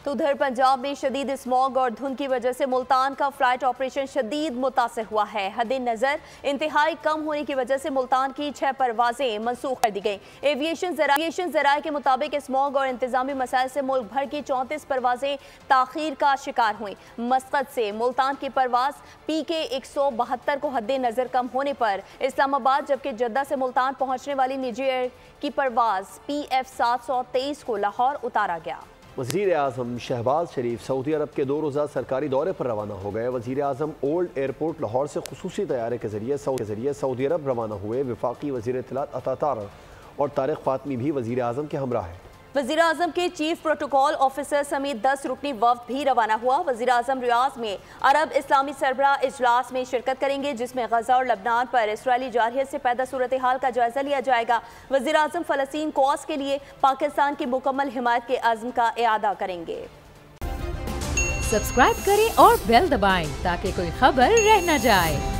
तो उधर पंजाब में शदीद स्मॉग और धुंध की वजह से मुल्तान का फ्लाइट ऑपरेशन शदीद मुतासिर हुआ है। हद नज़र इंतहाई कम होने की वजह से मुल्तान की 6 परवाजें मनसूख कर दी गई। एविएशन ज़राए के मुताबिक स्मॉग और इंतजामी मसाइल से मुल्क भर की 34 परवाजें ताखीर का शिकार हुई। मस्कत से मुल्तान की परवाज PK 172 को हद नज़र कम होने पर इस्लामाबाद, जबकि जद्दा से मुल्तान पहुँचने वाली निजी एयर की परवाज PF 723 को लाहौर उतारा गया। वज़ीर आज़म शहबाज शरीफ सऊदी अरब के 2 रोज़ा सरकारी दौरे पर रवाना हो गए। वज़ीर आज़म ओल्ड एयरपोर्ट लाहौर से खुसूसी तैयारे के जरिए सऊदी अरब रवाना हुए। वफाकी वज़ीर इत्तलात अता तारक और तारिक फ़ातमी भी वज़ीर आज़म के हमरा है। वज़ीर आज़म के चीफ प्रोटोकॉल ऑफिसर समेत 10 रुकनी वफ़द भी रवाना हुआ। वज़ीर आज़म रियाज में अरब इस्लामी सरबराह इजलास में शिरकत करेंगे, जिसमें गजा और लबनान पर इसराइली जारहियत से पैदा सूरत हाल का जायजा लिया जाएगा। वज़ीर आज़म फ़लस्तीन कॉज के लिए पाकिस्तान की मुकम्मल हिमायत के अज़्म का इआदा करेंगे। सब्सक्राइब करें और बेल दबाएं ताकि कोई खबर रह न जाए।